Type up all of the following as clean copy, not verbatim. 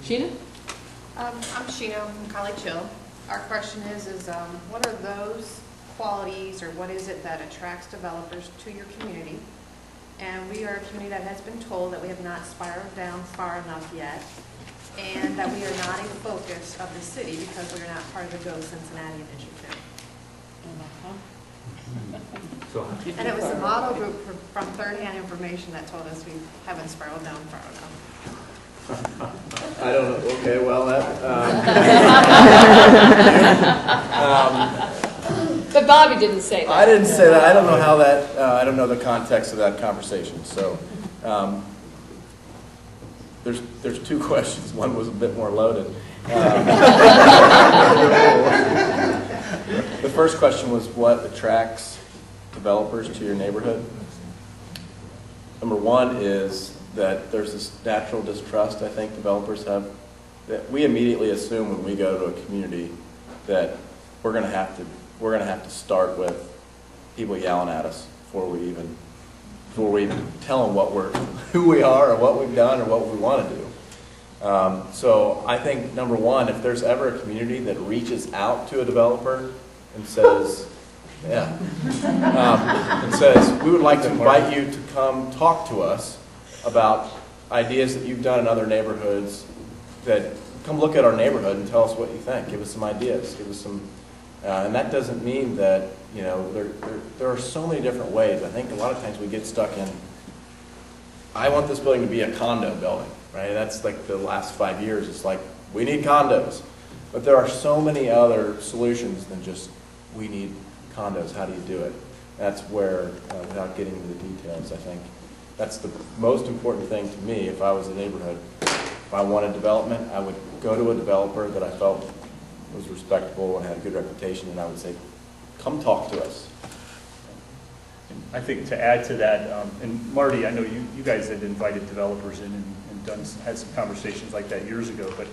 Sheena? I'm Sheena from College Hill. Our question is what are those qualities or what is it that attracts developers to your community? And we are a community that has been told that we have not spiraled down far enough yet, and that we are not a focus of the city because we are not part of the Go Cincinnati initiative. And it was the model group from third-hand information that told us we haven't spiraled down far enough. I don't know. Okay, well, But Bobby didn't say that. I didn't say that. I don't know how that. I don't know the context of that conversation. So, there's two questions. One was a bit more loaded. The first question was what attracts developers to your neighborhood. Number one is that there's this natural distrust I think developers have, that we immediately assume when we go to a community that we're going to have to start with people yelling at us before we even tell them who we are or what we've done or what we want to do. So I think number one, if there's ever a community that reaches out to a developer and says, and says, we would like to invite you to come talk to us about ideas that you've done in other neighborhoods, that come look at our neighborhood and tell us what you think. Give us some ideas. Give us some, and that doesn't mean that, you know, there are so many different ways. I think a lot of times we get stuck in, I want this building to be a condo building, right? That's like the last 5 years. It's like, we need condos. But there are so many other solutions than just, we need condos, how do you do it? That's where, without getting into the details, I think that's the most important thing to me. If I was a neighborhood, if I wanted development, I would go to a developer that I felt was respectable and had a good reputation, and I would say, come talk to us. I think to add to that, and Marty, I know you guys had invited developers in and had some conversations like that years ago, but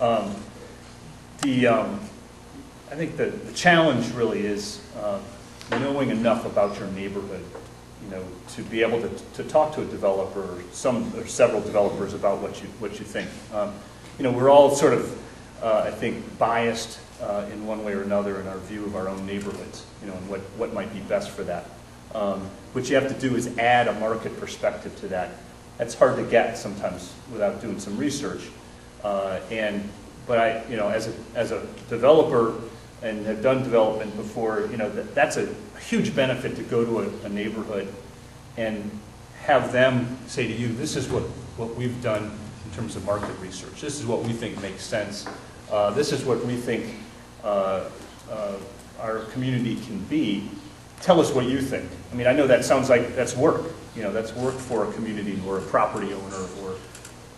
I think the challenge really is knowing enough about your neighborhood, you know, to be able to talk to a developer or several developers about what you think. You know, we're all sort of, I think, biased in one way or another in our view of our own neighborhoods, you know, and what might be best for that. What you have to do is add a market perspective to that. That's hard to get sometimes without doing some research. But I, you know, as a developer and have done development before, you know, that's a huge benefit to go to a neighborhood and have them say to you, this is what we've done in terms of market research. This is what we think makes sense. This is what we think our community can be. Tell us what you think. I mean, I know that sounds like that's work. You know, that's work for a community or a property owner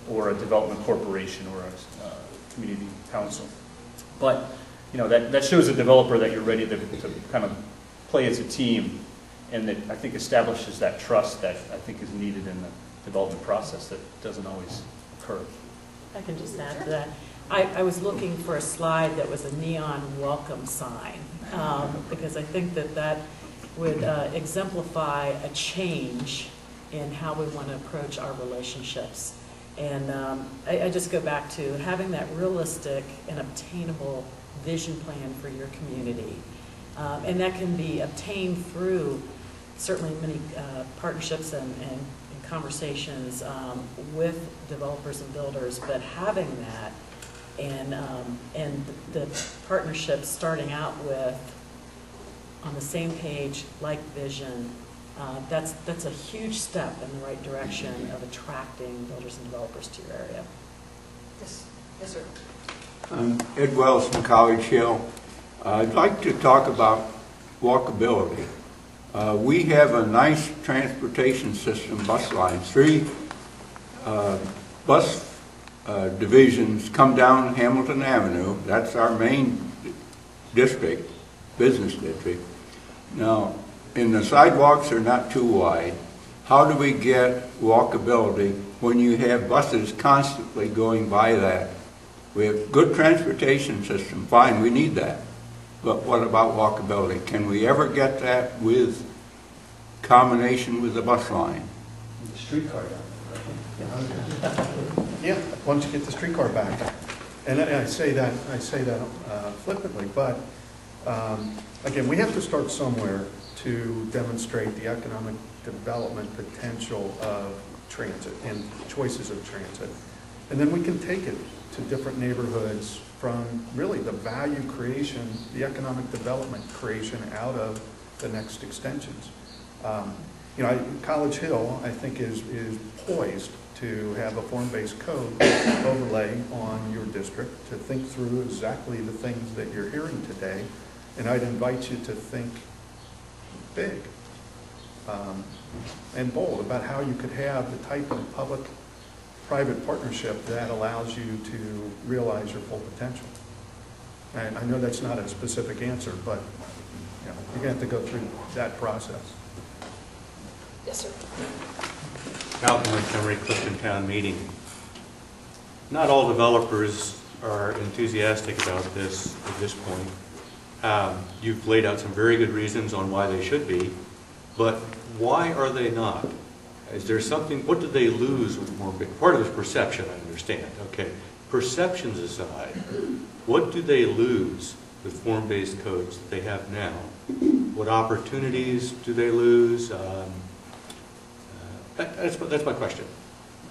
or a development corporation or a community council. But, you know, that shows a developer that you're ready to kind of play as a team, and that I think establishes that trust that I think is needed in the development process that doesn't always occur. I can just add to that. I was looking for a slide that was a neon welcome sign, because I think that would exemplify a change in how we want to approach our relationships. And I just go back to having that realistic and obtainable vision plan for your community. And that can be obtained through certainly many partnerships and conversations with developers and builders, but having that and the partnerships starting out with on the same page, like vision, that's a huge step in the right direction of attracting builders and developers to your area. Yes, yes, sir. I'm Ed Wells from College Hill. I'd like to talk about walkability. We have a nice transportation system, bus lines. 3 bus divisions come down Hamilton Avenue. That's our main district, business district. Now, and the sidewalks are not too wide. How do we get walkability when you have buses constantly going by that? We have good transportation system, fine, we need that. But what about walkability? Can we ever get that with combination with the bus line? The streetcar down there, right? Yeah, once you get the streetcar back. And I say that flippantly, but again, we have to start somewhere to demonstrate the economic development potential of transit and choices of transit. And then we can take it to different neighborhoods from really the value creation, the economic development creation out of the next extensions. You know, College Hill, I think, is poised to have a form-based code overlay on your district to think through exactly the things that you're hearing today. And I'd invite you to think big and bold about how you could have the type of public-private partnership that allows you to realize your full potential. And I know that's not a specific answer, but you know, you're going to have to go through that process. Yes, sir. Malcolm Montgomery, Clifton Town Meeting. Not all developers are enthusiastic about this at this point. You've laid out some very good reasons on why they should be, but why are they not? Is there something, what do they lose with more, part of it is perception, I understand, okay. Perceptions aside, what do they lose with form-based codes that they have now? What opportunities do they lose? That's my question.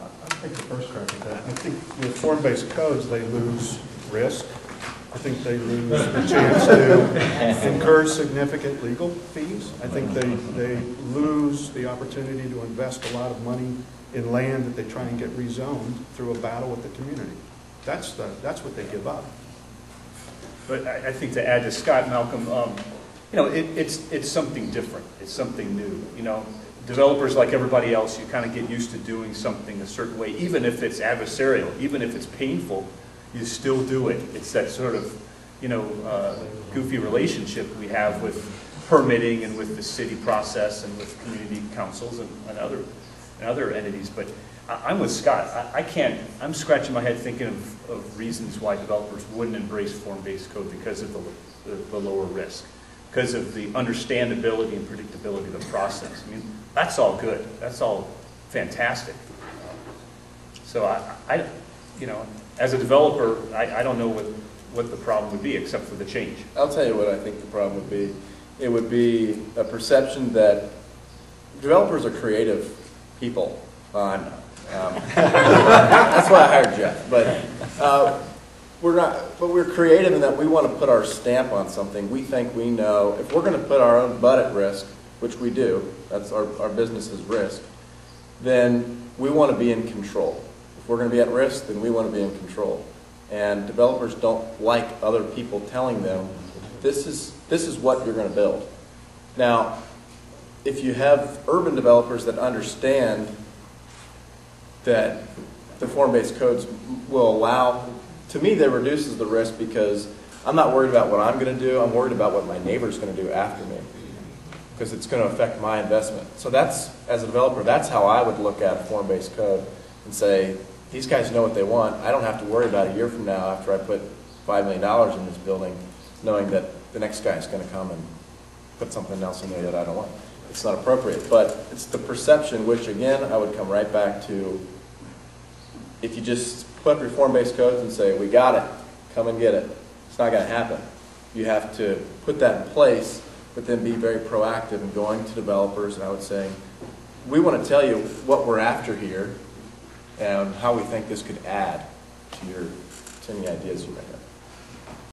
I'll take the first crack at that. I think with form-based codes, they lose risk. I think they lose the chance to incur significant legal fees. I think they lose the opportunity to invest a lot of money in land that they try and get rezoned through a battle with the community. That's what they give up. But I think to add to Scott, Malcolm, you know, it's something different. It's something new. You know, developers, like everybody else, you kind of get used to doing something a certain way, even if it's adversarial, even if it's painful, you still do it. It's that sort of, you know, goofy relationship we have with permitting and with the city process and with community councils and other entities. But I'm with Scott. I'm scratching my head thinking of reasons why developers wouldn't embrace form-based code because of the lower risk, because of the understandability and predictability of the process. I mean, that's all good. That's all fantastic. So I you know, as a developer, I don't know what the problem would be except for the change. I'll tell you what I think the problem would be. It would be a perception that developers are creative people. I'm not. That's why I hired Jeff. But we're not. But we're creative in that we want to put our stamp on something. We think we know. If we're going to put our own butt at risk, which we do, that's our business's risk, then we want to be in control. If we're going to be at risk, then we want to be in control. And developers don't like other people telling them, this is what you're going to build. Now, if you have urban developers that understand that the form-based codes will allow, to me, that reduces the risk because I'm not worried about what I'm going to do. I'm worried about what my neighbor's going to do after me because it's going to affect my investment. So that's, as a developer, that's how I would look at a form-based code and say, these guys know what they want. I don't have to worry about a year from now after I put $5 million in this building, knowing that the next guy is going to come and put something else in there that I don't want. It's not appropriate. But it's the perception, which again, I would come right back to, if you just put up your form-based codes and say, we got it, come and get it, it's not going to happen. You have to put that in place, but then be very proactive in going to developers, and I would say, we want to tell you what we're after here and how we think this could add to any ideas you may have.